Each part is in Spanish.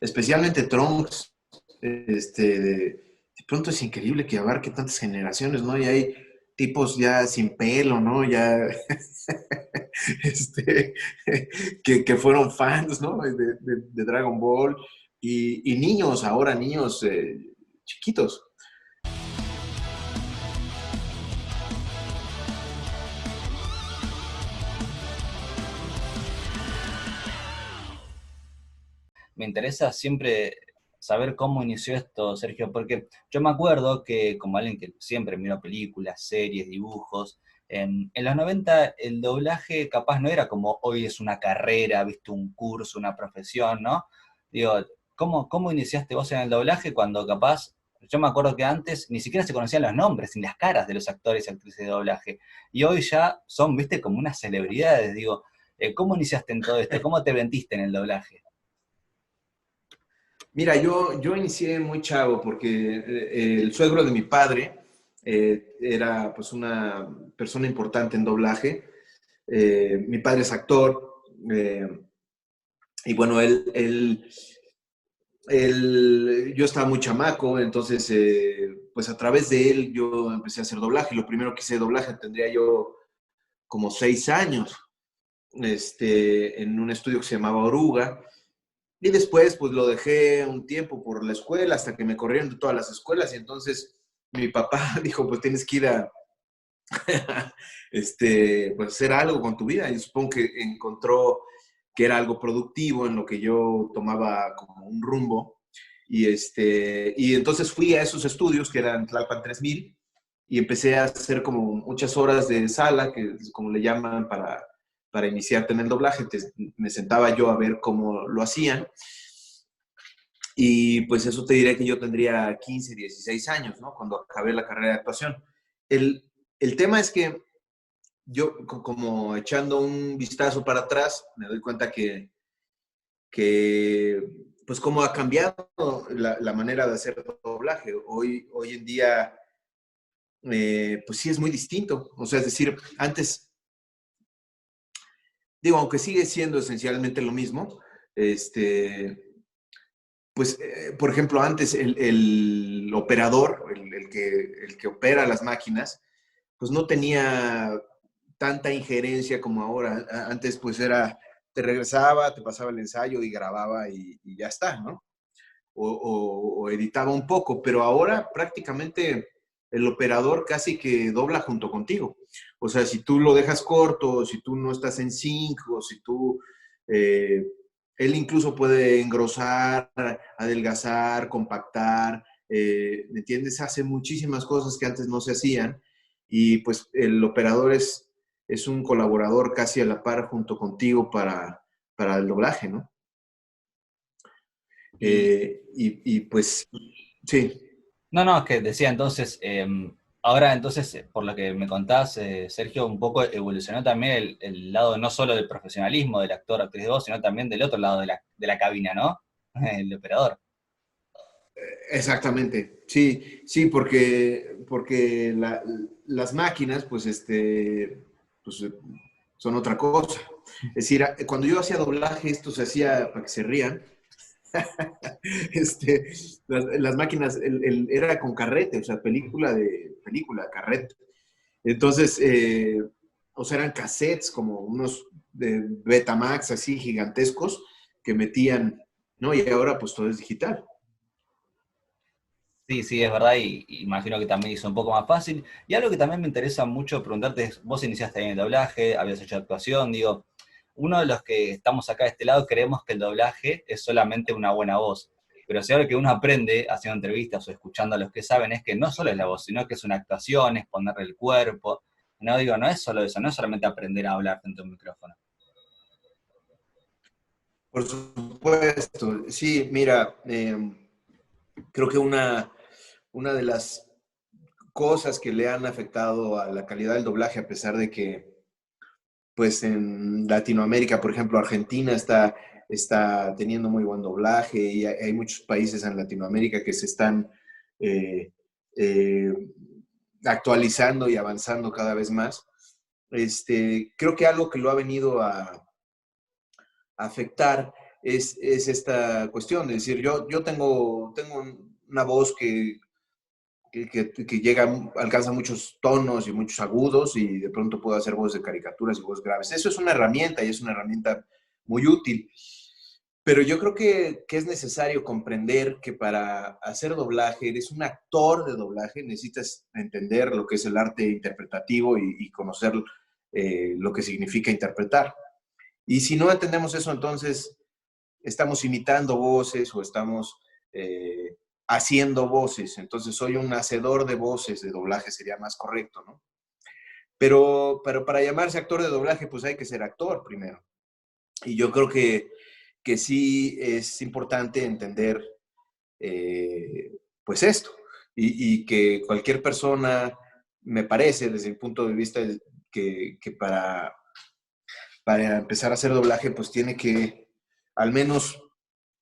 especialmente Trunks, de pronto es increíble que abarque tantas generaciones, ¿no? Y hay tipos ya sin pelo, ¿no? Ya, este, que fueron fans, ¿no? De Dragon Ball y niños, ahora niños chiquitos. Me interesa siempre saber cómo inició esto, Sergio, porque yo me acuerdo que como alguien que siempre mira películas, series, dibujos, en los 90 el doblaje capaz no era como hoy es una carrera, viste, un curso, una profesión, ¿no? Digo, ¿cómo iniciaste vos en el doblaje cuando capaz, yo me acuerdo que antes ni siquiera se conocían los nombres ni las caras de los actores y actrices de doblaje, y hoy ya son, viste, como unas celebridades, digo, ¿cómo iniciaste en todo esto? ¿Cómo te vendiste en el doblaje? Mira, yo inicié muy chavo porque el suegro de mi padre era pues una persona importante en doblaje. Mi padre es actor eh, y bueno, yo estaba muy chamaco, entonces pues a través de él yo empecé a hacer doblaje. Lo primero que hice doblaje tendría yo como 6 años en un estudio que se llamaba Oruga. Y después, pues lo dejé un tiempo por la escuela hasta que me corrieron de todas las escuelas. Y entonces mi papá dijo: Pues tienes que ir a pues hacer algo con tu vida. Y supongo que encontró que era algo productivo en lo que yo tomaba como un rumbo. Y entonces fui a esos estudios que eran Tlalpan 3000 y empecé a hacer como muchas horas de sala, que es como le llaman para iniciarte en el doblaje. Me sentaba yo a ver cómo lo hacían y pues eso te diré que yo tendría 15, 16 años, ¿no? Cuando acabé la carrera de actuación. El tema es que yo, como echando un vistazo para atrás, me doy cuenta que pues cómo ha cambiado la manera de hacer doblaje. Hoy en día, pues sí es muy distinto. O sea, es decir, antes, digo, aunque sigue siendo esencialmente lo mismo, pues, por ejemplo, antes el operador, el que opera las máquinas, pues no tenía tanta injerencia como ahora. Antes, pues te regresaba, te pasaba el ensayo y grababa y ya está, ¿no? O editaba un poco, pero ahora prácticamente el operador casi que dobla junto contigo. O sea, si tú lo dejas corto, si tú no estás en sync, o si tú, eh, él incluso puede engrosar, adelgazar, compactar, ¿me entiendes? Hace muchísimas cosas que antes no se hacían y pues el operador es un colaborador casi a la par junto contigo para el doblaje, ¿no? Y Pues sí, no, no, es que decía entonces, ahora entonces, por lo que me contás, Sergio, un poco evolucionó también el lado no solo del profesionalismo del actor, actriz de voz, sino también del otro lado de la cabina, ¿no? El operador. exactamente. Sí, sí, porque las máquinas, pues, pues, son otra cosa. Es decir, cuando yo hacía doblaje, esto se hacía para que se rían. este, las máquinas, era con carrete, o sea, película, carrete. Entonces, o sea, eran cassettes como unos de Betamax así gigantescos que metían, ¿no? Y ahora pues todo es digital. Sí, sí, es verdad, y imagino que también hizo un poco más fácil. Y algo que también me interesa mucho preguntarte es, vos iniciaste en el doblaje, habías hecho actuación, digo, uno de los que estamos acá de este lado creemos que el doblaje es solamente una buena voz, pero si algo que uno aprende haciendo entrevistas o escuchando a los que saben es que no solo es la voz, sino que es una actuación, es ponerle el cuerpo. No digo, no es solo eso, no es solamente aprender a hablar frente a un micrófono. Por supuesto, sí, mira, creo que una de las cosas que le han afectado a la calidad del doblaje, a pesar de que, pues en Latinoamérica, por ejemplo, Argentina está teniendo muy buen doblaje y hay muchos países en Latinoamérica que se están eh, eh, actualizando y avanzando cada vez más. Creo que algo que lo ha venido a afectar es esta cuestión, es decir, yo tengo una voz que llega, alcanza muchos tonos y muchos agudos y de pronto puedo hacer voces de caricaturas y voces graves. Eso es una herramienta y es una herramienta muy útil. Pero yo creo que es necesario comprender que para hacer doblaje, eres un actor de doblaje, necesitas entender lo que es el arte interpretativo y conocer lo que significa interpretar. Y si no entendemos eso, entonces estamos imitando voces o estamos haciendo voces. Entonces soy un hacedor de voces de doblaje, sería más correcto, ¿no? Pero para llamarse actor de doblaje, pues hay que ser actor primero. Y yo creo que sí es importante entender pues esto. Y que cualquier persona, me parece, desde mi punto de vista, que para empezar a hacer doblaje, pues tiene que al menos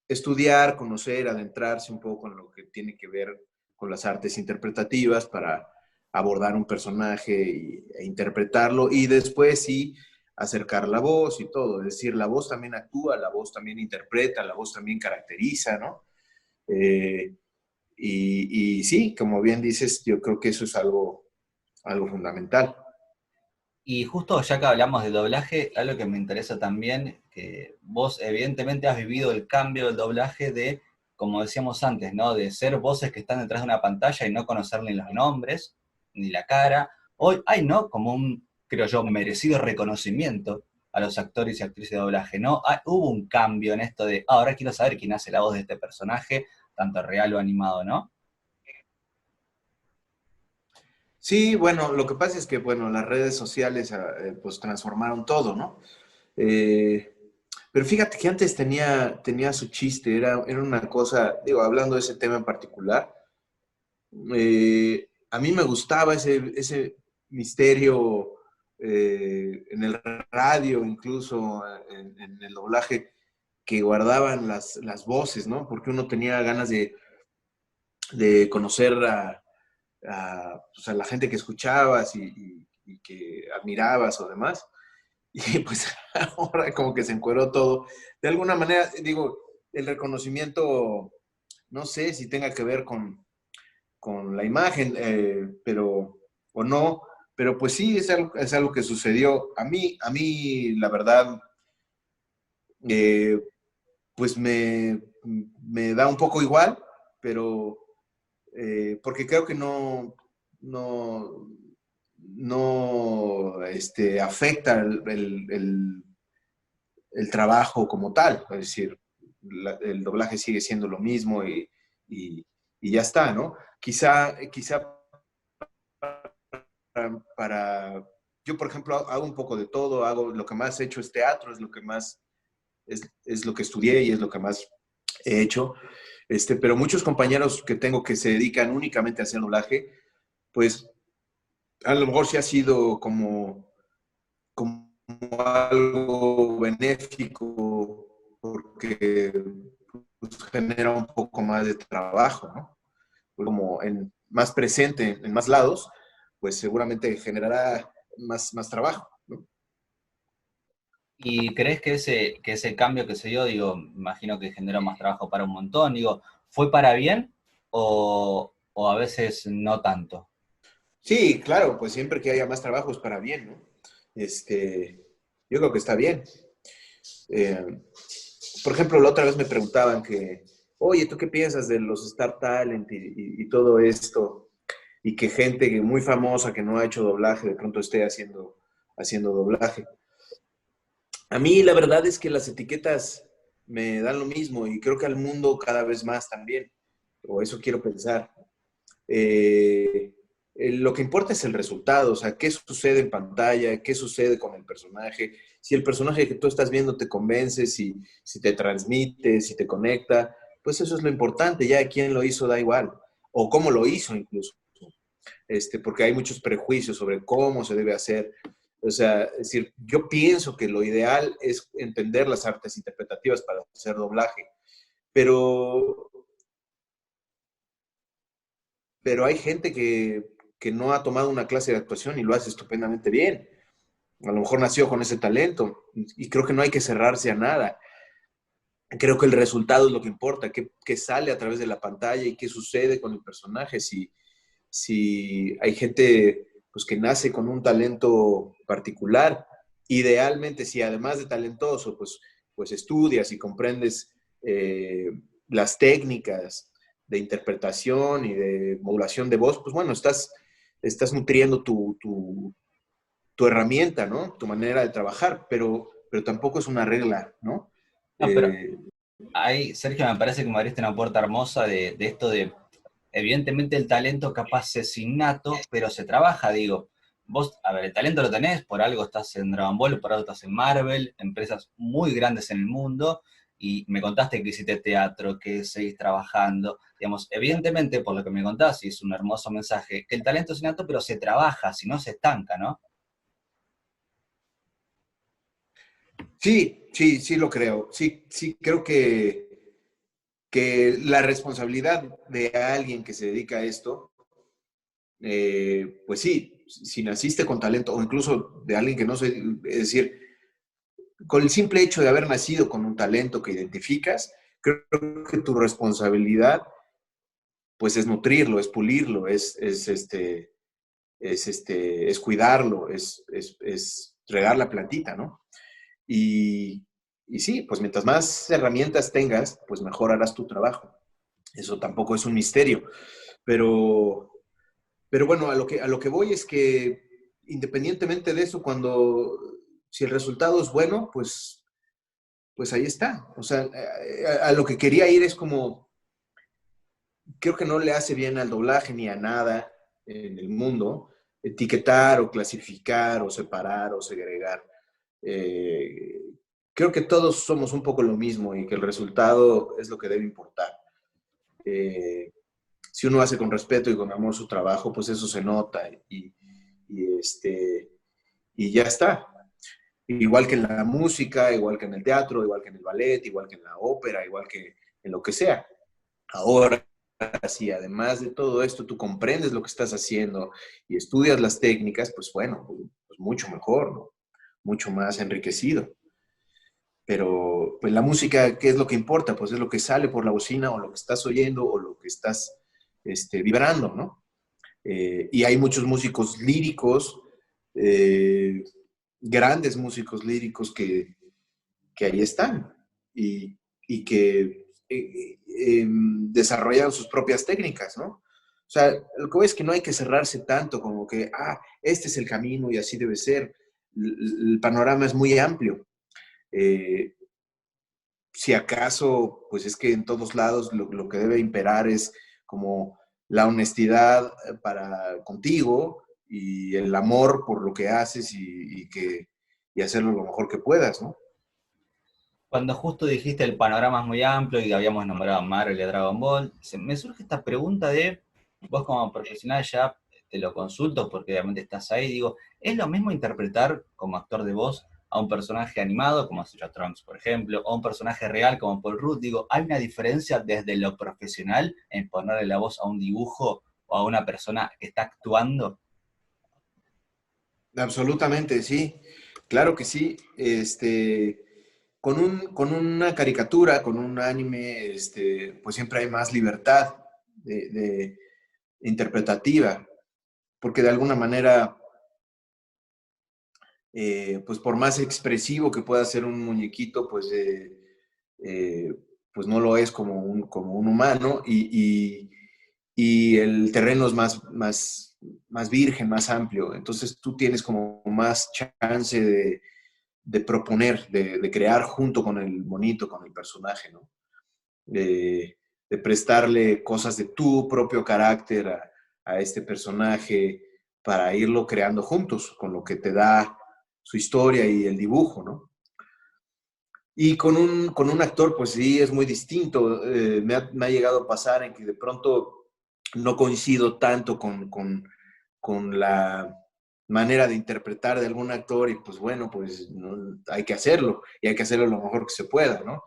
estudiar, conocer, adentrarse un poco en lo que tiene que ver con las artes interpretativas para abordar un personaje e interpretarlo y después sí acercar la voz y todo. Es decir, la voz también actúa, la voz también interpreta, la voz también caracteriza, ¿no? Eh, y sí, como bien dices, yo creo que eso es algo fundamental. Y justo ya que hablamos de doblaje, algo que me interesa también, que vos evidentemente has vivido el cambio del doblaje de, como decíamos antes, ¿no? De ser voces que están detrás de una pantalla y no conocer ni los nombres, ni la cara. Hoy hay, ¿no? Como un, creo yo, merecido reconocimiento a los actores y actrices de doblaje, ¿no? Hubo un cambio en esto de, ahora quiero saber quién hace la voz de este personaje, tanto real o animado, ¿no? Sí, bueno, lo que pasa es que, bueno, las redes sociales pues transformaron todo, ¿no? Eh, pero fíjate que antes tenía su chiste, era una cosa, digo, hablando de ese tema en particular, a mí me gustaba ese misterio en el radio, incluso en el doblaje, que guardaban las voces, ¿no? Porque uno tenía ganas de conocer pues, a la gente que escuchabas y que admirabas o demás. Y pues ahora como que se encueró todo. De alguna manera, digo, el reconocimiento, no sé si tenga que ver con la imagen, pero, o no, pero pues sí, es algo que sucedió. A mí, la verdad, eh, pues me da un poco igual, pero porque creo que no, no afecta el trabajo como tal. Es decir, el doblaje sigue siendo lo mismo y, y ya está, ¿no? Quizá yo, por ejemplo, hago un poco de todo, hago lo que más he hecho es teatro, es lo que más, es lo que estudié y es lo que más he hecho. Pero muchos compañeros que tengo que se dedican únicamente a hacer doblaje, pues a lo mejor sí ha sido como algo benéfico porque pues, genera un poco más de trabajo, ¿no? Como más presente en más lados, pues seguramente generará más trabajo, ¿no? ¿Y crees que ese cambio que se dio, digo, imagino que generó más trabajo para un montón, digo, fue para bien o a veces no tanto? Sí, claro, pues siempre que haya más trabajo es para bien, ¿no? Yo creo que está bien. Eh, por ejemplo, la otra vez me preguntaban que, oye, ¿tú qué piensas de los Star Talent y todo esto? Y que gente muy famosa que no ha hecho doblaje de pronto esté haciendo doblaje. A mí la verdad es que las etiquetas me dan lo mismo y creo que al mundo cada vez más también, o eso quiero pensar. Eh, lo que importa es el resultado, o sea, qué sucede en pantalla, qué sucede con el personaje, si el personaje que tú estás viendo te convence, si te transmite, si te conecta, pues eso es lo importante, ya quién lo hizo da igual, o cómo lo hizo incluso, porque hay muchos prejuicios sobre cómo se debe hacer. O sea, es decir, yo pienso que lo ideal es entender las artes interpretativas para hacer doblaje, pero pero hay gente que no ha tomado una clase de actuación y lo hace estupendamente bien. A lo mejor nació con ese talento y creo que no hay que cerrarse a nada. creo que el resultado es lo que importa, qué sale a través de la pantalla y qué sucede con el personaje. Si hay gente pues, que nace con un talento particular, idealmente, si además de talentoso, pues estudias y comprendes las técnicas de interpretación y de modulación de voz, pues bueno, estás nutriendo tu herramienta, ¿no? Tu manera de trabajar, pero tampoco es una regla, ¿no? No, pero Eh, ahí, Sergio, me parece que me abriste una puerta hermosa de esto de, evidentemente el talento capaz es innato, pero se trabaja, digo. Vos, a ver, el talento lo tenés, por algo estás en Dragon Ball, por algo estás en Marvel, empresas muy grandes en el mundo, y me contaste que hiciste teatro, que seguís trabajando. Digamos, evidentemente, por lo que me contás, y es un hermoso mensaje, que el talento es innato, pero se trabaja, si no se estanca, ¿no? sí, sí, sí lo creo. Sí, sí, creo que la responsabilidad de alguien que se dedica a esto, pues sí, si naciste con talento, o incluso de alguien que no sé, es decir, con el simple hecho de haber nacido con un talento que identificas, creo que tu responsabilidad, pues es nutrirlo, es pulirlo, es cuidarlo, es regar la plantita, ¿no? Y, y sí, pues mientras más herramientas tengas, pues mejor harás tu trabajo. Eso tampoco es un misterio. Pero, pero bueno, a lo que voy es que independientemente de eso, si el resultado es bueno, pues ahí está. O sea, a lo que quería ir es como, creo que no le hace bien al doblaje ni a nada en el mundo etiquetar o clasificar o separar o segregar. Eh, Creo que todos somos un poco lo mismo y que el resultado es lo que debe importar. Eh, si uno hace con respeto y con amor su trabajo, pues eso se nota y y ya está. Igual que en la música, igual que en el teatro, igual que en el ballet, igual que en la ópera, igual que en lo que sea. Ahora, si además de todo esto tú comprendes lo que estás haciendo y estudias las técnicas, pues bueno, pues mucho mejor, ¿no? Mucho más enriquecido. Pero pues la música, ¿qué es lo que importa? Pues es lo que sale por la bocina o lo que estás oyendo o lo que estás vibrando, ¿no? Y hay muchos músicos líricos, eh, grandes músicos líricos que ahí están y, y que desarrollan sus propias técnicas, ¿no? O sea, lo que voy es que no hay que cerrarse tanto como que, este es el camino y así debe ser. El panorama es muy amplio. Eh, si acaso, pues es que en todos lados lo que debe imperar es como la honestidad para contigo y el amor por lo que haces y hacerlo lo mejor que puedas, ¿no? Cuando justo dijiste el panorama es muy amplio y habíamos nombrado a Marvel y a Dragon Ball, me surge esta pregunta de, vos como profesional ya te lo consulto porque obviamente estás ahí, digo, ¿es lo mismo interpretar como actor de voz a un personaje animado, como Sir Trunks, por ejemplo, o a un personaje real como Paul Rudd? Digo, ¿hay una diferencia desde lo profesional en ponerle la voz a un dibujo o a una persona que está actuando? Absolutamente, sí. Claro que sí. Con una caricatura, con un anime, pues siempre hay más libertad de interpretativa, porque de alguna manera, pues por más expresivo que pueda ser un muñequito, eh, pues no lo es como un humano y el terreno es más virgen, más amplio. Entonces tú tienes como más chance de proponer, de crear junto con el monito, con el personaje, ¿no? De prestarle cosas de tu propio carácter a este personaje para irlo creando juntos, con lo que te da su historia y el dibujo, ¿no? Y con un actor, pues sí, es muy distinto. Me ha llegado a pasar en que de pronto no coincido tanto con la manera de interpretar de algún actor y pues bueno, pues no, hay que hacerlo y hay que hacerlo lo mejor que se pueda, ¿no?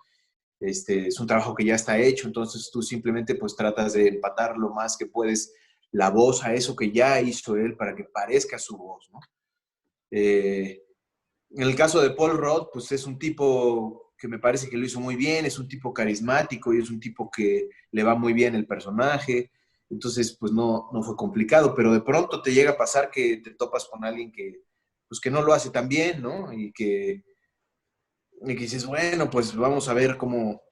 Es un trabajo que ya está hecho, entonces tú simplemente pues tratas de empatar lo más que puedes la voz a eso que ya hizo él para que parezca su voz, ¿no? En el caso de Paul Rudd, pues es un tipo que me parece que lo hizo muy bien, es un tipo carismático y es un tipo que le va muy bien el personaje, entonces pues no fue complicado, pero de pronto te llega a pasar que te topas con alguien que, pues, que no lo hace tan bien, ¿no? Y que dices, bueno, pues vamos a ver cómo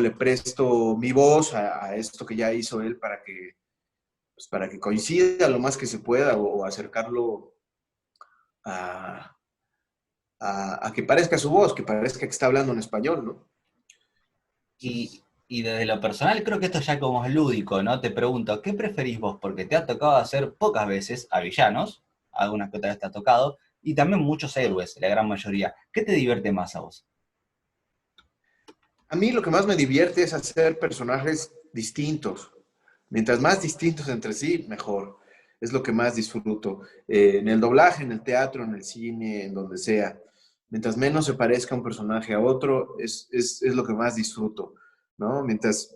le presto mi voz a esto que ya hizo él pues, para que coincida lo más que se pueda o acercarlo a, a que parezca su voz, que parezca que está hablando en español, ¿no? Y desde lo personal creo que esto ya como es lúdico, ¿no? Te pregunto, ¿qué preferís vos? Porque te ha tocado hacer pocas veces a villanos, algunas que otra vez te ha tocado, y también muchos héroes, la gran mayoría. ¿Qué te divierte más a vos? A mí lo que más me divierte es hacer personajes distintos. Mientras más distintos entre sí, mejor. Es lo que más disfruto. En el doblaje, en el teatro, en el cine, en donde sea. Mientras menos se parezca un personaje a otro, es lo que más disfruto, ¿no? Mientras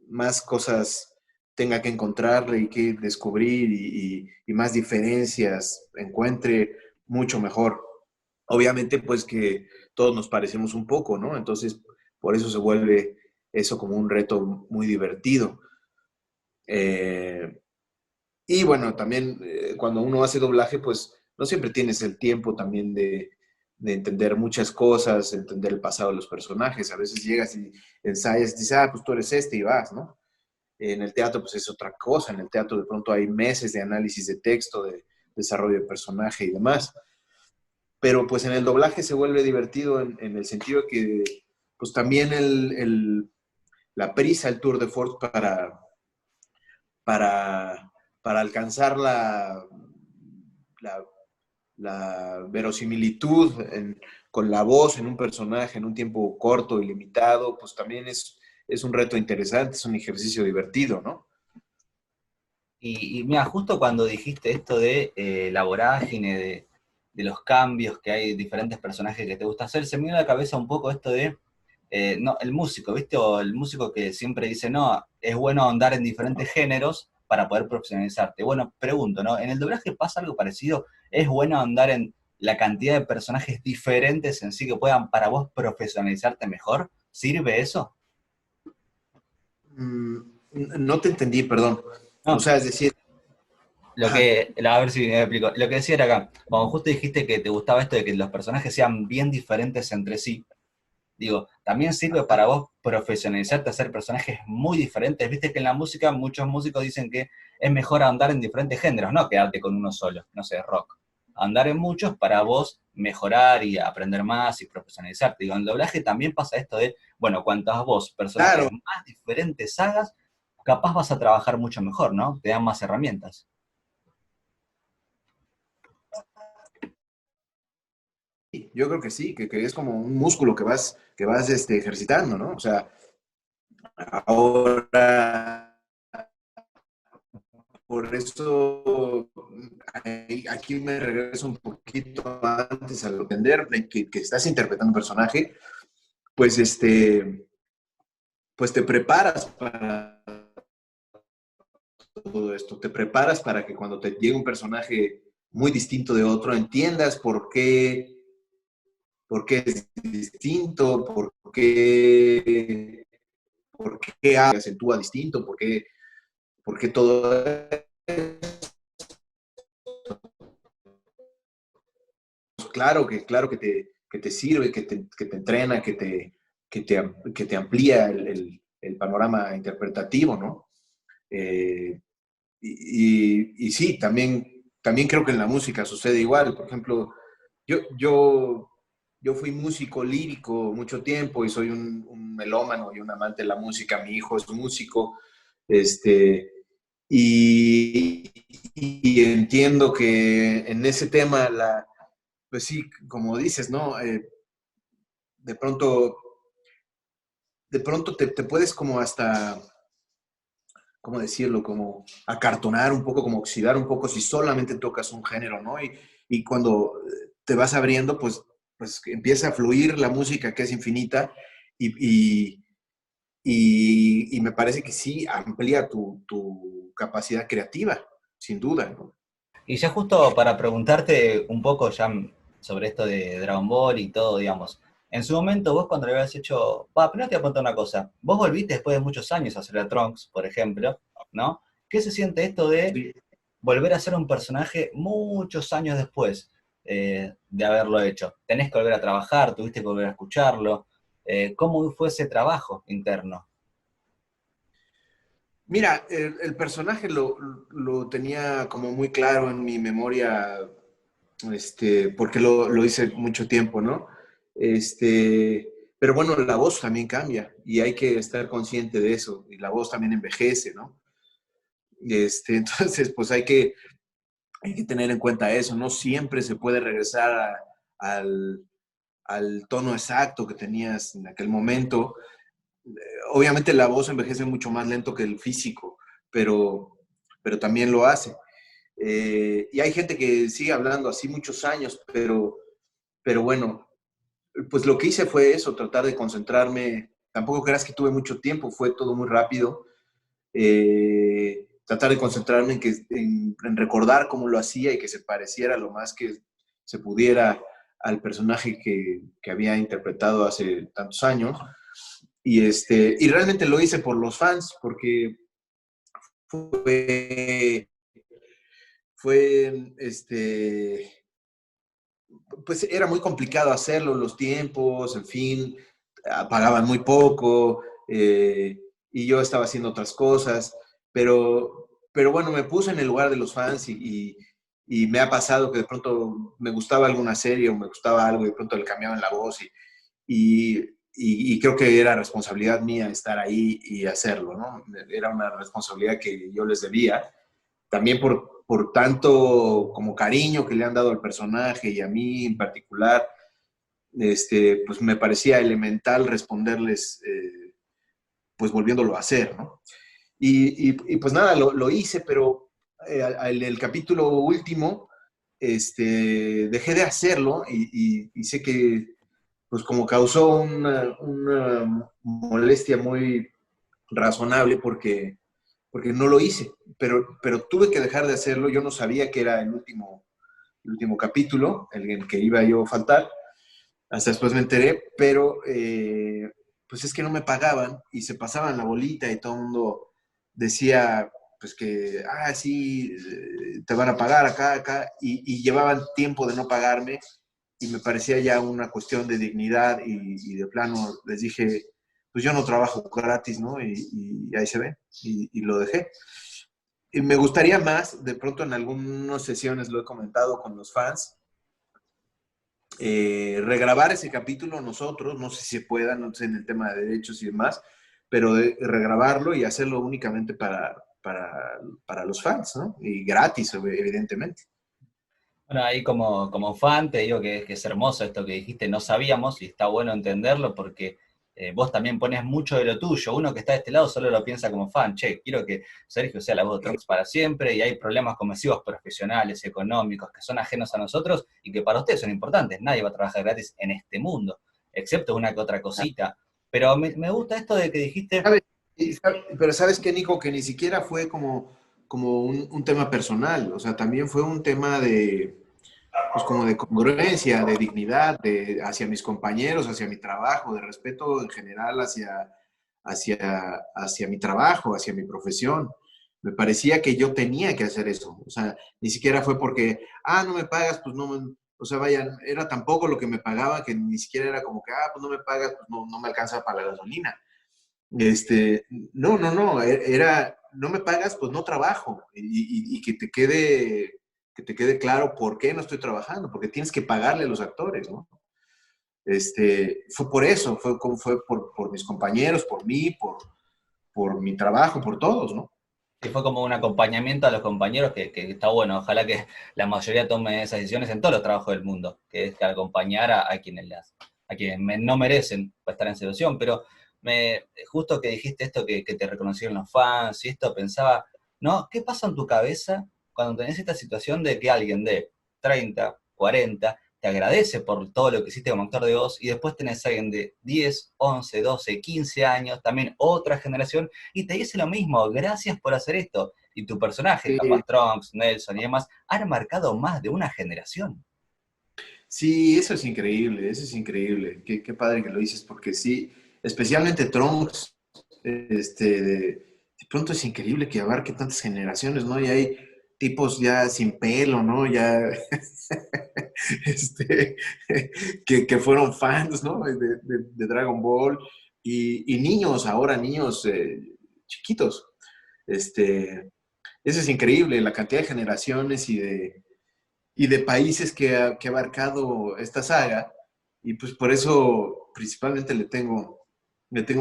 más cosas tenga que encontrarle y que descubrir y más diferencias encuentre, mucho mejor. Obviamente, pues que todos nos parecemos un poco, ¿no? Entonces, por eso se vuelve eso como un reto muy divertido. Eh, y bueno, también cuando uno hace doblaje, pues no siempre tienes el tiempo también de entender muchas cosas, entender el pasado de los personajes. A veces llegas y ensayas y dices, ah, pues tú eres este y vas, ¿no? En el teatro, pues es otra cosa. En el teatro de pronto hay meses de análisis de texto, de desarrollo de personaje y demás. Pero pues en el doblaje se vuelve divertido en el sentido que pues también la prisa, el tour de force para, para alcanzar la, la verosimilitud con la voz en un personaje en un tiempo corto y limitado, pues también es un reto interesante, es un ejercicio divertido, ¿no? Y mira, justo cuando dijiste esto de la vorágine, de los cambios que hay, diferentes personajes que te gusta hacer, se me viene a la cabeza un poco esto de, no, el músico, ¿viste? O el músico que siempre dice, no, es bueno andar en diferentes géneros para poder profesionalizarte. Bueno, pregunto, ¿no? ¿En el doblaje pasa algo parecido? ¿Es bueno andar en la cantidad de personajes diferentes en sí que puedan para vos profesionalizarte mejor? ¿Sirve eso? Mm, no te entendí, perdón. O No, sea, es decir, ajá, a ver si me explico. Lo que decía era acá, cuando justo dijiste que te gustaba esto de que los personajes sean bien diferentes entre sí, digo, ¿también sirve para vos profesionalizarte, hacer personajes muy diferentes? Viste que en la música muchos músicos dicen que es mejor andar en diferentes géneros, no quedarte con uno solo, no sé, rock. Andar en muchos para vos mejorar y aprender más y profesionalizarte. Digo, en el doblaje también pasa esto de, bueno, cuantas vos personajes claro, más diferentes hagas, capaz vas a trabajar mucho mejor, ¿no? Te dan más herramientas. yo creo que sí, que es como un músculo que vas ejercitando, ¿no? O sea, ahora, por eso, aquí me regreso un poquito antes al entender que estás interpretando un personaje, pues, pues te preparas para todo esto, te preparas para que cuando te llegue un personaje muy distinto de otro, entiendas por qué es distinto, por qué acentúa distinto, por qué todo claro que te sirve, que te entrena, que te amplía el panorama interpretativo, ¿no? Eh, y sí, también creo que en la música sucede igual. Por ejemplo, yo fui músico lírico mucho tiempo y soy un melómano y un amante de la música. Mi hijo es músico, este, y, y entiendo que en ese tema, pues sí, como dices, ¿no? De pronto, de pronto te puedes como hasta, ¿cómo decirlo? Como acartonar un poco, como oxidar un poco si solamente tocas un género, ¿no? Y cuando te vas abriendo, pues empieza a fluir la música que es infinita y, y me parece que sí amplía tu capacidad creativa, sin duda, ¿no? Y ya justo para preguntarte un poco ya sobre esto de Dragon Ball y todo, digamos, En su momento, vos cuando le habías hecho... Va, primero te voy a preguntar una cosa. Vos volviste después de muchos años a hacer a Trunks, por ejemplo, ¿no? ¿Qué se siente esto de Sí. volver a ser un personaje muchos años después de haberlo hecho? ¿Tenés que volver a trabajar? ¿Tuviste que volver a escucharlo? ¿Cómo fue ese trabajo interno? Mira, el personaje lo tenía como muy claro en mi memoria, porque lo hice mucho tiempo, ¿no? Pero bueno, la voz también cambia y hay que estar consciente de eso. Y la voz también envejece, ¿no? Entonces, pues hay que tener en cuenta eso. No siempre se puede regresar al, al tono exacto que tenías en aquel momento. Obviamente la voz envejece mucho más lento que el físico, pero, pero también lo hace. Y hay gente que sigue hablando así muchos años, pero bueno, pues lo que hice fue eso, tratar de concentrarme. Tampoco creas que tuve mucho tiempo, fue todo muy rápido. Tratar de concentrarme en recordar cómo lo hacía y que se pareciera lo más que se pudiera al personaje que había interpretado hace tantos años. Y realmente lo hice por los fans, porque fue, fue pues era muy complicado hacerlo, los tiempos, en fin, pagaban muy poco, y yo estaba haciendo otras cosas, pero bueno, me puse en el lugar de los fans y me ha pasado que de pronto me gustaba alguna serie o me gustaba algo y de pronto le cambiaban la voz y, y creo que era responsabilidad mía estar ahí y hacerlo, ¿no? Era una responsabilidad que yo les debía también por tanto como cariño que le han dado al personaje y a mí en particular, pues me parecía elemental responderles, pues volviéndolo a hacer, ¿no? Pues nada, lo hice, pero el capítulo último, dejé de hacerlo y sé que, pues como causó una molestia muy razonable porque no lo hice, pero tuve que dejar de hacerlo. Yo no sabía que era el último capítulo, el que iba yo a faltar, hasta después me enteré, pero pues es que no me pagaban y se pasaban la bolita y todo el mundo decía pues que, sí, te van a pagar acá, acá, y llevaban tiempo de no pagarme y me parecía ya una cuestión de dignidad y de plano les dije, pues yo no trabajo gratis, ¿no? Y ahí se ve, y lo dejé. Y me gustaría más, de pronto en algunas sesiones lo he comentado con los fans, regrabar ese capítulo nosotros, no sé si se pueda, no sé en el tema de derechos y demás, pero regrabarlo y hacerlo únicamente para los fans, ¿no? Y gratis, evidentemente. Bueno, ahí como fan te digo que es hermoso esto que dijiste, no sabíamos y está bueno entenderlo porque vos también pones mucho de lo tuyo. Uno que está de este lado solo lo piensa como fan. Che, quiero que Sergio sea la voz de Trunks para siempre y hay problemas conmesivos profesionales, económicos, que son ajenos a nosotros y que para ustedes son importantes. Nadie va a trabajar gratis en este mundo, excepto una que otra cosita. Pero me gusta esto de que dijiste, ¿Sabes? Pero sabes que, Nico, que ni siquiera fue como un tema personal, o sea, también fue un tema pues como de congruencia, de dignidad, hacia mis compañeros, hacia mi trabajo, de respeto en general hacia mi trabajo, hacia mi profesión. Me parecía que yo tenía que hacer eso. O sea, ni siquiera fue porque, no me pagas, pues no o sea, vaya, era tampoco lo que me pagaba, que ni siquiera era como que, pues no me pagas, pues no me alcanza para la gasolina. No, era, no me pagas, pues no trabajo. Y que te quede claro por qué no estoy trabajando, porque tienes que pagarle a los actores, ¿no? Fue por eso, fue por mis compañeros, por mí, por mi trabajo, por todos, ¿no? que fue como un acompañamiento a los compañeros que está bueno. Ojalá que la mayoría tome esas decisiones en todos los trabajos del mundo, que es que acompañar a quienes no merecen estar en situación. Pero justo que dijiste esto que te reconocieron los fans y esto, pensaba, ¿no? ¿Qué pasa en tu cabeza cuando tenés esta situación de que alguien de 30, 40 te agradece por todo lo que hiciste como actor de voz y después tenés a alguien de 10, 11, 12, 15 años, también otra generación, y te dice lo mismo, gracias por hacer esto. Y tu personaje, Sí, capaz Trunks, Nelson y demás, han marcado más de una generación. Sí, eso es increíble, eso es increíble. Qué padre que lo dices, porque sí, especialmente Trunks, de pronto es increíble que abarque tantas generaciones, ¿no? Y hay tipos ya sin pelo, ¿no? Ya, este, que fueron fans, ¿no? De Dragon Ball y niños, ahora niños chiquitos. Este, eso es increíble, la cantidad de generaciones y de países que ha abarcado esta saga, y pues por eso principalmente le tengo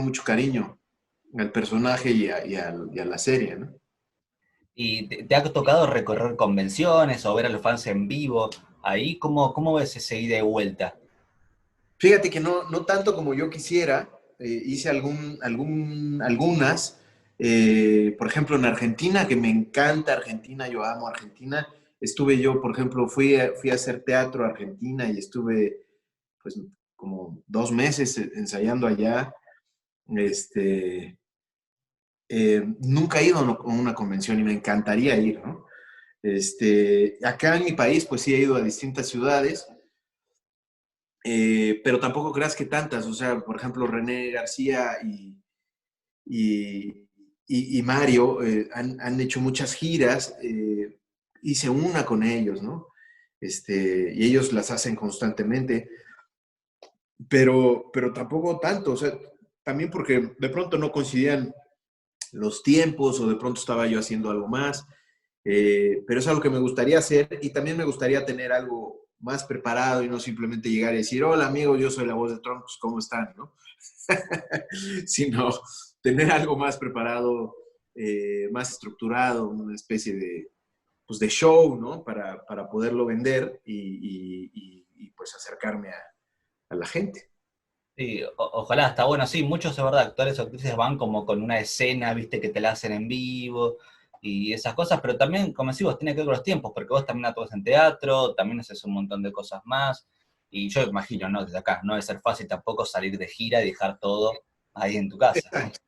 mucho cariño al personaje y a la serie, ¿no? ¿Y te ha tocado recorrer convenciones o ver a los fans en vivo? Ahí, ¿cómo ves ese ida y vuelta? Fíjate que no tanto como yo quisiera, hice algunas, por ejemplo en Argentina, que me encanta Argentina, yo amo Argentina, estuve yo, por ejemplo, fui a hacer teatro a Argentina y estuve pues como 2 meses ensayando allá. Este, Nunca he ido a una convención y me encantaría ir, ¿no? Acá en mi país, pues sí he ido a distintas ciudades, pero tampoco creas que tantas. O sea, por ejemplo, René García y, y Mario han hecho muchas giras. Hice una con ellos, ¿no? Y ellos las hacen constantemente, pero tampoco tanto. O sea, también porque de pronto no coincidían los tiempos o de pronto estaba yo haciendo algo más. Pero es algo que me gustaría hacer y también me gustaría tener algo más preparado y no simplemente llegar y decir, hola amigos, yo soy la voz de Trump, pues, ¿cómo están? ¿No? Sino tener algo más preparado, más estructurado, una especie pues de show, ¿no? Para poderlo vender y pues acercarme a la gente. Sí, ojalá, está bueno, sí, muchos, es verdad, actores o actrices van como con una escena, viste, que te la hacen en vivo y esas cosas, pero también, como decís vos, tiene que ver con los tiempos, porque vos también actúas en teatro, también haces un montón de cosas más, y yo imagino, ¿no? Desde acá, no debe ser fácil tampoco salir de gira y dejar todo ahí en tu casa. Exacto,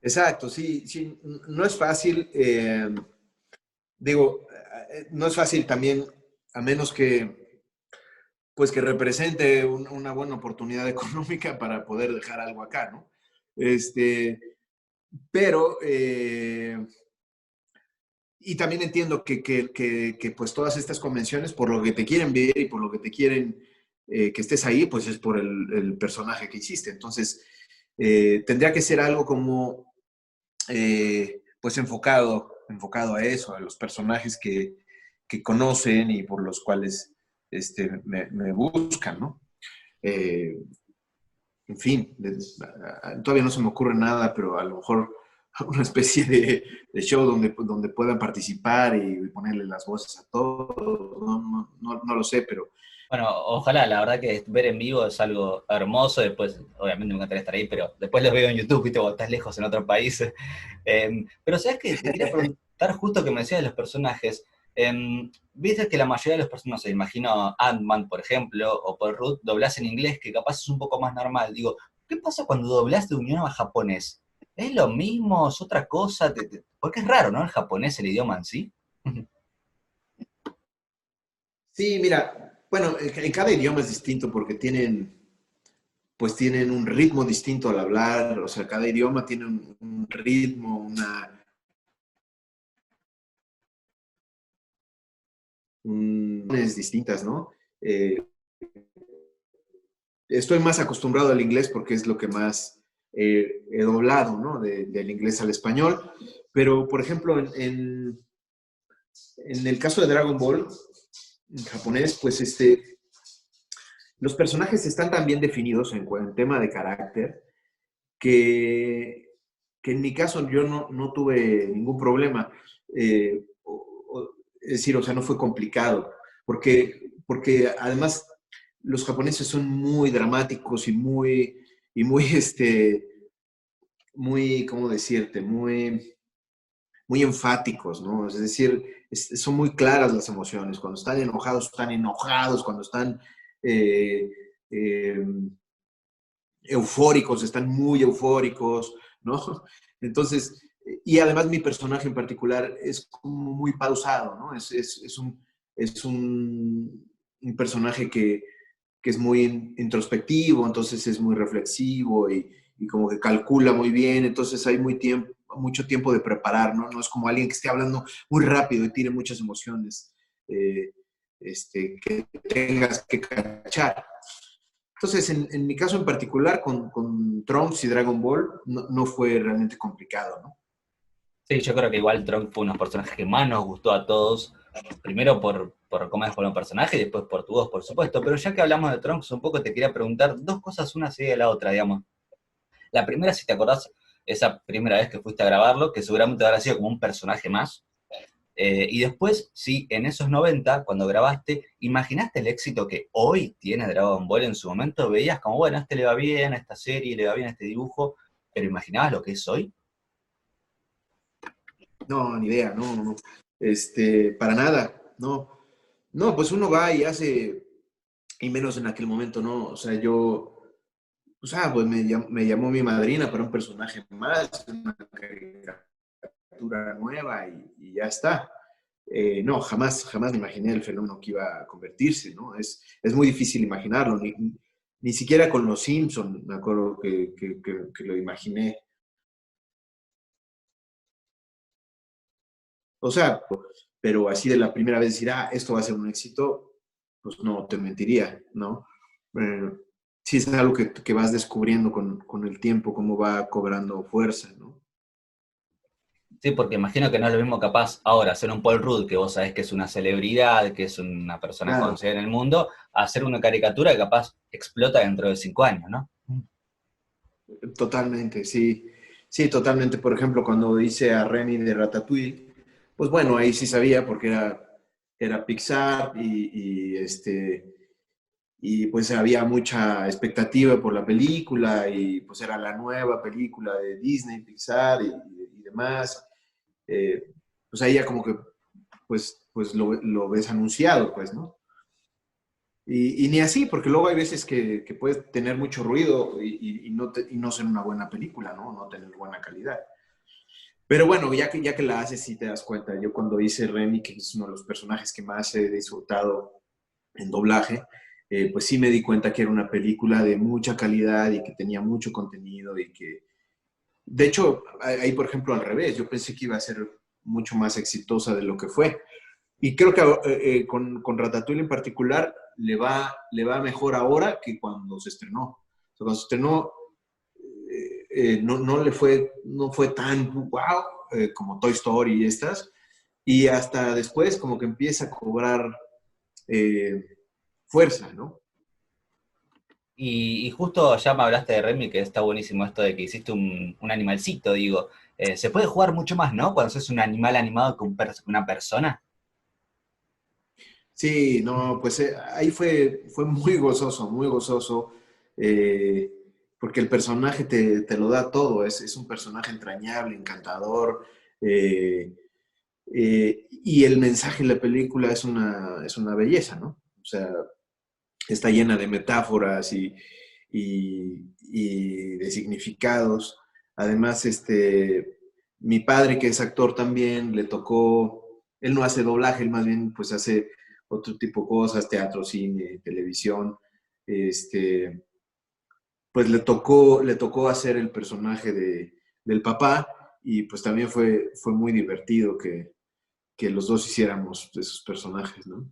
exacto, sí, sí, no es fácil. Digo, no es fácil también, a menos pues que represente una buena oportunidad económica para poder dejar algo acá, ¿no? Este, pero, y también entiendo que, pues todas estas convenciones, por lo que te quieren ver y por lo que te quieren que estés ahí, pues es por el personaje que hiciste. Entonces, tendría que ser algo como, pues enfocado a eso, a los personajes que conocen y por los cuales me buscan, ¿no? Eh, en fin, todavía no se me ocurre nada, pero a lo mejor una especie de show donde puedan participar y ponerle las voces a todos, no lo sé, pero Bueno, ojalá, la verdad que ver en vivo es algo hermoso, después, obviamente me encantaría estar ahí, pero después los veo en YouTube, viste, vos estás lejos en otro país. Pero sabes que te quería preguntar justo que me decías de los personajes. Viste que la mayoría de los personajes, no sé, imagino Ant-Man, por ejemplo, o por Ruth, doblás en inglés, que capaz es un poco más normal. Digo, ¿qué pasa cuando doblás de unión a japonés? ¿Es lo mismo? ¿Es otra cosa? Porque es raro, ¿no? El japonés, el idioma en sí. sí, mira, bueno, en cada idioma es distinto porque pues tienen un ritmo distinto al hablar, o sea, cada idioma tiene un ritmo, es distintas, ¿no? Eh, Estoy más acostumbrado al inglés porque es lo que más he doblado, ¿no? Del inglés al español. Pero, por ejemplo, en el caso de Dragon Ball, en japonés, pues los personajes están tan bien definidos en tema de carácter que, que en mi caso yo no tuve ningún problema. Es decir, o sea, no fue complicado, porque además los japoneses son muy dramáticos y muy, muy, ¿cómo decirte? Muy enfáticos, ¿no? Es decir, son muy claras las emociones. Cuando están enojados, cuando están eh, eh, eufóricos, están muy eufóricos, ¿no? Entonces, y además mi personaje en particular es como muy pausado, ¿no? Es un un personaje que es muy introspectivo, entonces es muy reflexivo y como que calcula muy bien, entonces hay mucho tiempo de preparar, ¿no? No es como alguien que esté hablando muy rápido y tire muchas emociones eh, que tengas que cachar. Entonces, en mi caso en particular, con Trunks y Dragon Ball, no fue realmente complicado, ¿no? Sí, yo creo que igual Trunks fue uno de los personajes que más nos gustó a todos. Primero por cómo es como personaje y después por tu voz, por supuesto. Pero ya que hablamos de Trunks, un poco te quería preguntar dos cosas, una seguida de la otra, digamos. La primera, si te acordás, esa primera vez que fuiste a grabarlo, que seguramente habrá sido como un personaje más. Y después, si en esos 90, cuando grabaste, ¿imaginaste el éxito que hoy tiene Dragon Ball en su momento? Veías como, bueno, a este le va bien, a esta serie le va bien, a este dibujo, pero ¿imaginabas lo que es hoy? No, ni idea, no, no, no. Para nada, no. No, pues uno va y hace, y menos en aquel momento, ¿no? O sea, pues me llamó mi madrina para un personaje más, una caricatura nueva y ya está. No, jamás me imaginé el fenómeno que iba a convertirse, ¿no? Es muy difícil imaginarlo, ni siquiera con los Simpson me acuerdo que lo imaginé. O sea, pero así de la primera vez decir, esto va a ser un éxito, pues no, te mentiría, ¿no? Eh, sí es algo que vas descubriendo con el tiempo, cómo va cobrando fuerza, ¿no? Sí, porque imagino que no es lo mismo capaz ahora hacer un Paul Rudd, que vos sabés que es una celebridad, que es una persona Claro, conocida en el mundo, a hacer una caricatura que capaz explota dentro de 5 años, ¿no? totalmente, sí. Sí, totalmente. Por ejemplo, cuando hice a Remy de Ratatouille, pues bueno, ahí sí sabía porque era Pixar y pues había mucha expectativa por la película y pues era la nueva película de Disney, Pixar y demás. Eh, pues ahí ya como que pues lo ves anunciado, pues, ¿no? Y ni así, porque luego hay veces que puedes tener mucho ruido y no ser una buena película, ¿no? No tener buena calidad. Pero bueno, ya que la haces, sí te das cuenta. Yo cuando hice Remy, que es uno de los personajes que más he disfrutado en doblaje, pues sí me di cuenta que era una película de mucha calidad y que tenía mucho contenido y que, de hecho, ahí por ejemplo al revés, yo pensé que iba a ser mucho más exitosa de lo que fue. Y creo que con Ratatouille en particular le va mejor ahora que cuando se estrenó. O sea, cuando se estrenó no fue tan wow como Toy Story y estas. Y hasta después como que empieza a cobrar eh, fuerza, ¿no? Y justo ya me hablaste de Remy, que está buenísimo esto de que hiciste un animalcito, digo. Se puede jugar mucho más, ¿no? Cuando sos un animal animado con una persona. Sí, no, pues ahí fue muy gozoso, eh, porque el personaje te lo da todo, es un personaje entrañable, encantador, eh, y el mensaje de la película es una belleza, ¿no? O sea, está llena de metáforas y de significados. Además, mi padre, que es actor también, él no hace doblaje, él más bien pues hace otro tipo de cosas, teatro, cine, televisión. Este, pues le tocó hacer el personaje del papá y pues también fue muy divertido que los dos hiciéramos esos personajes, ¿no?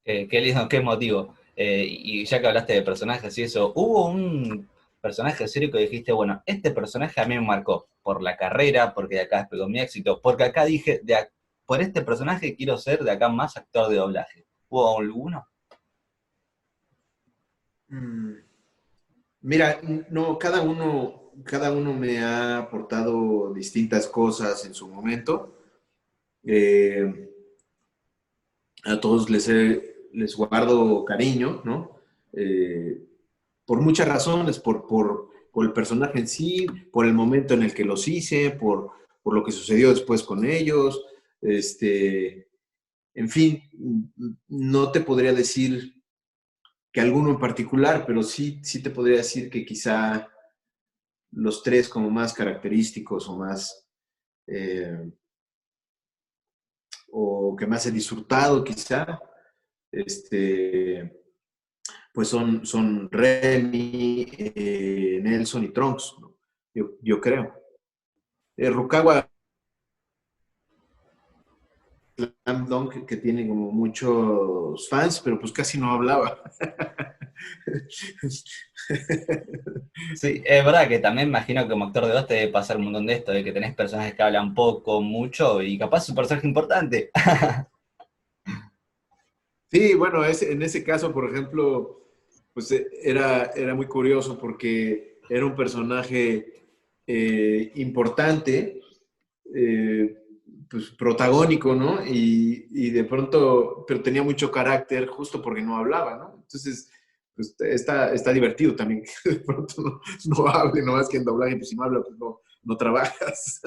Qué lindo, qué emotivo. Y ya que hablaste de personajes y eso, ¿hubo un personaje serio que dijiste, bueno, este personaje a mí me marcó por la carrera, porque de acá despegó mi éxito, porque acá dije, por este personaje quiero ser de acá más actor de doblaje? ¿Hubo alguno? Mm. Mira, no, cada uno me ha aportado distintas cosas en su momento. Eh, a todos les guardo cariño, ¿no? Eh, por muchas razones, por el personaje en sí, por el momento en el que los hice, por lo que sucedió después con ellos. En fin, no te podría decir que alguno en particular, pero sí te podría decir que quizá los tres como más característicos eh, o que más he disfrutado quizá. este, pues son Remy, Nelson y Trunks, ¿no? Yo creo. Rukawa Slam Dunk, que tiene como muchos fans, pero pues casi no hablaba. Sí, es verdad que también imagino que como actor de voz te debe pasar un montón de esto, de que tenés personajes que hablan poco, mucho, y capaz es un personaje importante. Sí, bueno, en ese caso, por ejemplo, pues era muy curioso porque era un personaje importante, eh, pues protagónico, ¿no? Y de pronto, pero tenía mucho carácter justo porque no hablaba, ¿no? Entonces, pues está divertido también que de pronto no hable, no más que en doblaje, pues si no habla, pues no trabajas.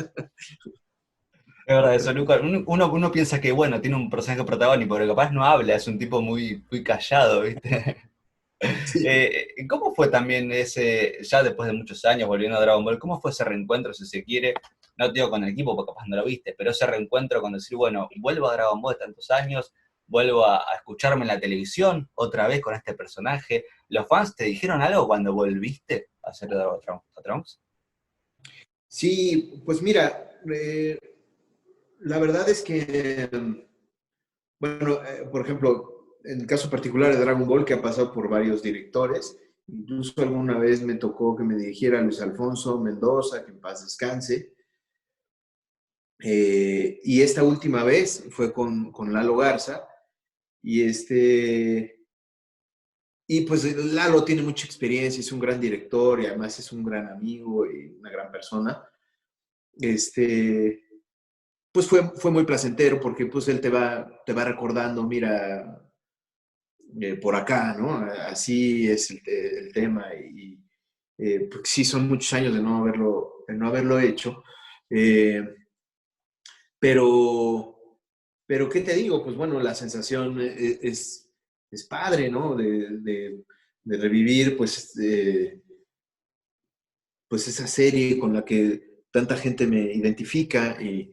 Es verdad, eso, Luca. Uno piensa que, bueno, tiene un personaje protagónico, pero capaz no habla, es un tipo muy, muy callado, ¿viste? Sí. ¿Cómo fue también ese, ya después de muchos años volviendo a Dragon Ball, cómo fue ese reencuentro, si se quiere? No te digo con el equipo, porque capaz no lo viste, pero ese reencuentro con decir, bueno, vuelvo a Dragon Ball de tantos años, vuelvo a escucharme en la televisión otra vez con este personaje. ¿Los fans te dijeron algo cuando volviste a hacer a Trunks? Sí, pues mira, la verdad es que, bueno, por ejemplo, en el caso particular de Dragon Ball, que ha pasado por varios directores, incluso alguna vez me tocó que me dirigiera Luis Alfonso Mendoza, que en paz descanse, y esta última vez fue con Lalo Garza, y y pues Lalo tiene mucha experiencia, es un gran director y además es un gran amigo y una gran persona. Este, pues fue muy placentero porque pues él te va recordando, mira, por acá, ¿no? Así es el tema y porque sí son muchos años de no haberlo hecho, eh, pero, pero ¿qué te digo? Pues bueno, la sensación es padre, ¿no? De revivir, pues esa serie con la que tanta gente me identifica y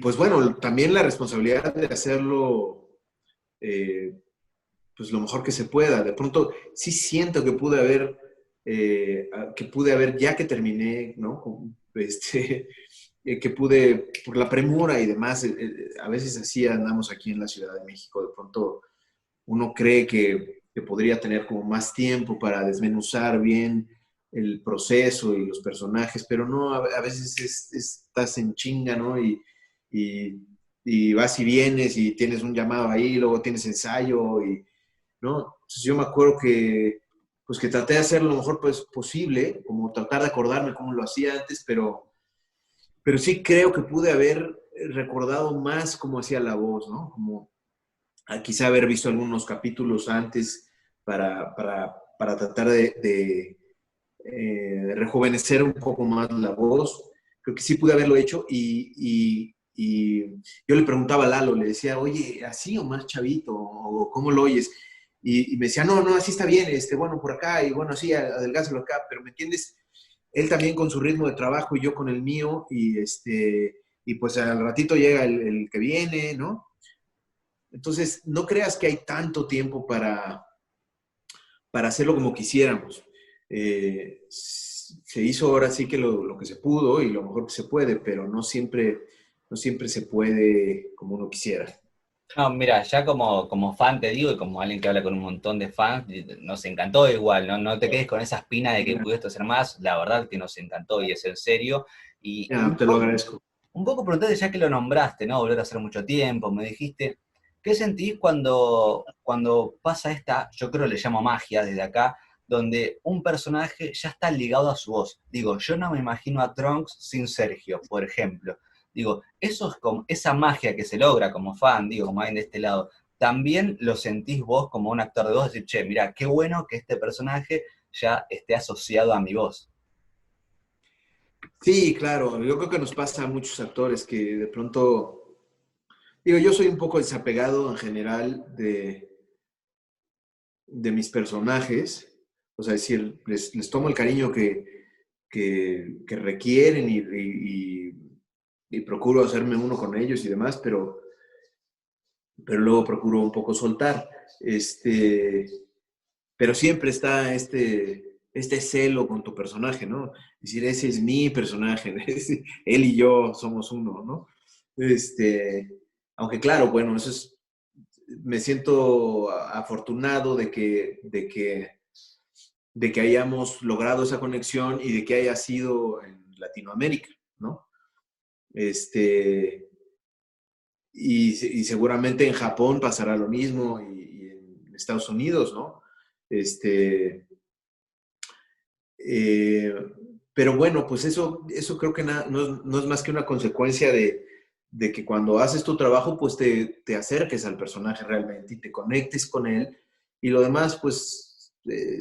pues bueno, también la responsabilidad de hacerlo eh, pues lo mejor que se pueda. De pronto sí siento que pude haber, ya que terminé, ¿no? Que pude, por la premura y demás, a veces así andamos aquí en la Ciudad de México, de pronto uno cree que podría tener como más tiempo para desmenuzar bien el proceso y los personajes, pero no, a veces estás en chinga, ¿no? Y, y vas y vienes y tienes un llamado ahí, luego tienes ensayo, ¿no? Entonces yo me acuerdo pues que traté de hacer lo mejor pues, posible, como tratar de acordarme cómo lo hacía antes, pero sí creo que pude haber recordado más cómo hacía la voz, ¿no? Como quizá haber visto algunos capítulos antes para tratar de rejuvenecer un poco más la voz. Creo que sí pude haberlo hecho y yo le preguntaba a Lalo, le decía, oye, ¿así o más chavito? ¿O cómo lo oyes? Y me decía, no, así está bien, bueno, por acá, y bueno, sí, adelgázalo acá, pero ¿me entiendes? Él también con su ritmo de trabajo y yo con el mío, y pues al ratito llega el que viene, ¿no? Entonces, no creas que hay tanto tiempo para hacerlo como quisiéramos. Se hizo ahora sí que lo que se pudo y lo mejor que se puede, pero no siempre se puede como uno quisiera. No, mira, ya como fan te digo, y como alguien que habla con un montón de fans, nos encantó igual, ¿no? No te quedes con esa espina de que pudiste hacer más, la verdad que nos encantó y es en serio. Y Ya, te lo agradezco. un poco preguntarte, ya que lo nombraste, ¿no? Volver a hacer mucho tiempo, me dijiste, ¿qué sentís cuando pasa esta, yo creo le llamo magia desde acá, donde un personaje ya está ligado a su voz? Digo, yo no me imagino a Trunks sin Sergio, por ejemplo. Digo, eso es como, esa magia que se logra como fan, digo, como alguien de este lado, ¿también lo sentís vos como un actor de voz? Decir, che, mira, qué bueno que este personaje ya esté asociado a mi voz. Sí, claro, yo creo que nos pasa a muchos actores que de pronto, digo, yo soy un poco desapegado en general de mis personajes, o sea, es decir, les tomo el cariño que requieren y procuro hacerme uno con ellos y demás, pero luego procuro un poco soltar. Pero siempre está este celo con tu personaje, ¿no? Es decir, ese es mi personaje, él y yo somos uno, ¿no? Aunque claro, bueno, me siento afortunado de que hayamos logrado esa conexión y de que haya sido en Latinoamérica, ¿no? Este, y seguramente en Japón pasará lo mismo y en Estados Unidos, ¿no? Este, eh, pero bueno, pues eso creo que no es más que una consecuencia de que cuando haces tu trabajo, pues te acerques al personaje realmente y te conectes con él y lo demás, pues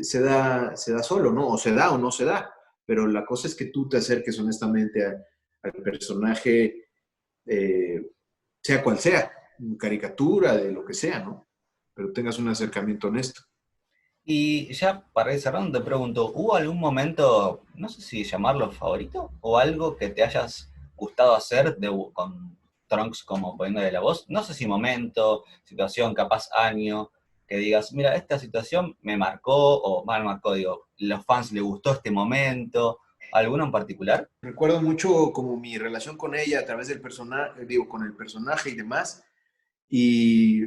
se da solo, ¿no? O se da o no se da, pero la cosa es que tú te acerques honestamente al personaje, eh, sea cual sea, caricatura, de lo que sea, ¿no? Pero tengas un acercamiento honesto. Y ya para ir cerrando, te pregunto, ¿hubo algún momento, no sé si llamarlo favorito, o algo que te hayas gustado hacer con Trunks como poniéndole la voz? No sé si momento, situación, capaz año, que digas, mira, esta situación me marcó, o mal marcó, digo, los fans les gustó este momento, ¿alguno en particular? Recuerdo mucho como mi relación con ella a través del personaje, digo, con el personaje y demás. Y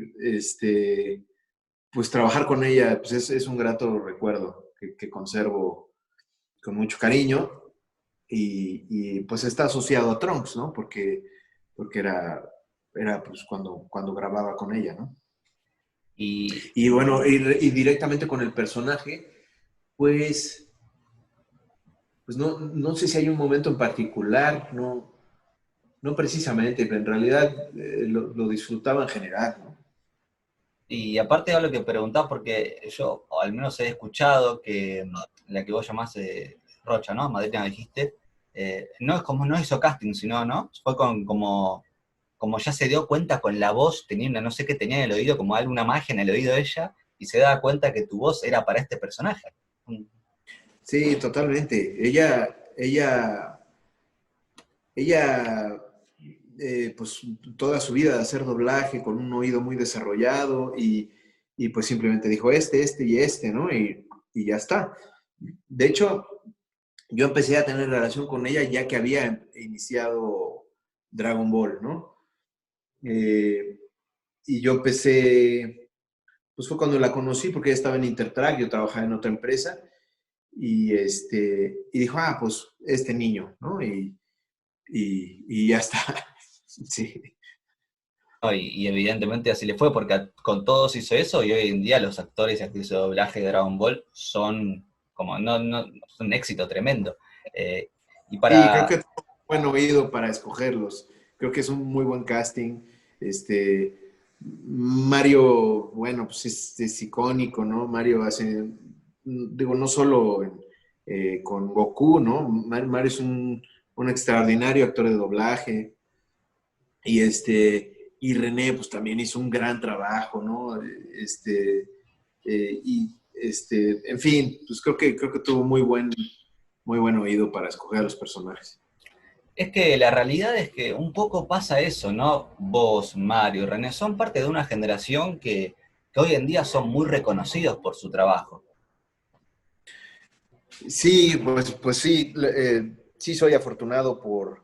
pues trabajar con ella pues es un grato recuerdo que conservo con mucho cariño y pues está asociado a Trunks, ¿no? Porque era pues cuando grababa con ella, ¿no? Y Y bueno, y directamente con el personaje, pues, pues no sé si hay un momento en particular, no precisamente, pero en realidad lo disfrutaba en general, ¿no? Y aparte de lo que preguntás, porque yo o al menos he escuchado que la que vos llamás Rocha, ¿no? Madrina dijiste, no es como no hizo casting, sino, ¿no? Fue como ya se dio cuenta con la voz, tenía no sé qué tenía en el oído, como alguna magia en el oído de ella, y se daba cuenta que tu voz era para este personaje. Sí, totalmente. Ella, pues toda su vida de hacer doblaje con un oído muy desarrollado y pues simplemente dijo este y este, ¿no? Y ya está. De hecho, yo empecé a tener relación con ella ya que había iniciado Dragon Ball, ¿no? Eh, y yo empecé, pues fue cuando la conocí porque ella estaba en Intertrack, yo trabajaba en otra empresa y dijo, pues este niño, ¿no? Y ya está. Sí. ¿No? Y evidentemente así le fue, porque con todos hizo eso, y hoy en día los actores y actrices de doblaje de Dragon Ball son como, son un éxito tremendo. Eh, y Sí, creo para, que tengo un buen oído para escogerlos. Creo que es un muy buen casting. Mario, bueno, pues es icónico, ¿no? Mario hace, digo, no solo con Goku, ¿no? Mario es un extraordinario actor de doblaje. Y René, pues también hizo un gran trabajo, ¿no? En fin, pues creo que tuvo muy buen oído para escoger a los personajes. Es que la realidad es que un poco pasa eso, ¿no? Vos, Mario, René, son parte de una generación que hoy en día son muy reconocidos por su trabajo. Sí, pues sí, sí soy afortunado por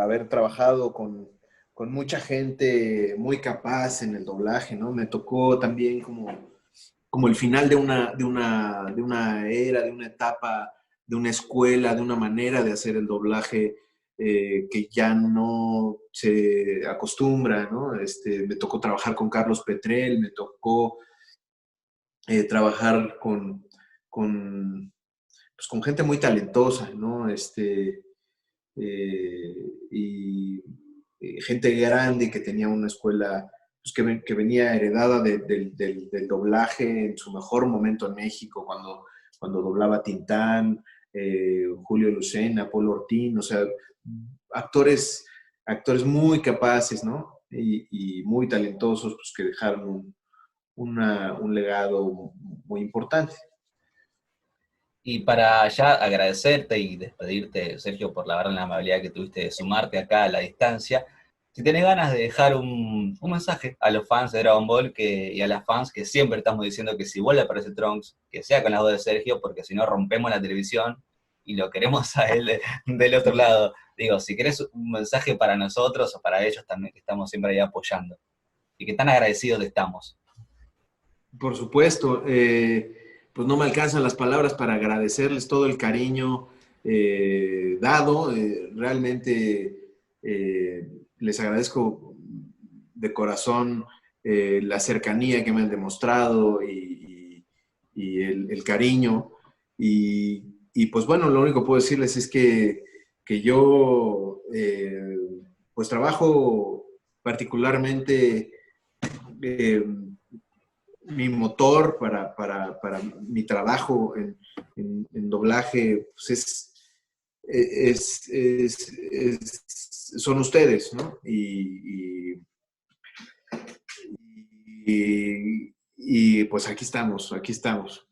haber trabajado con mucha gente muy capaz en el doblaje, ¿no? Me tocó también como el final de una era, de una etapa, de una escuela, de una manera de hacer el doblaje que ya no se acostumbra, ¿no? Me tocó trabajar con Carlos Petrel, me tocó trabajar con, pues, con gente muy talentosa, ¿no? Y gente grande que tenía una escuela pues, que venía heredada del doblaje en su mejor momento en México, cuando doblaba Tintán, Julio Lucena, Paul Ortín, o sea, actores, actores muy capaces, ¿no? Y muy talentosos, pues que dejaron un legado muy importante. Y para ya agradecerte y despedirte, Sergio, por la verdad la amabilidad que tuviste de sumarte acá a la distancia, Si tenés ganas de dejar un mensaje a los fans de Dragon Ball y a las fans que siempre estamos diciendo que si vuelve a aparecer Trunks, que sea con la voz de Sergio, porque si no rompemos la televisión y lo queremos a él del otro lado. Digo, si querés un mensaje para nosotros o para ellos también, que estamos siempre ahí apoyando. Y que tan agradecidos estamos. Por supuesto, pues no me alcanzan las palabras para agradecerles todo el cariño dado. Realmente les agradezco de corazón la cercanía que me han demostrado y el cariño. Y, pues bueno, lo único que puedo decirles es que yo pues trabajo particularmente eh, mi motor para mi trabajo en doblaje pues son ustedes, ¿no? Y pues aquí estamos, aquí estamos.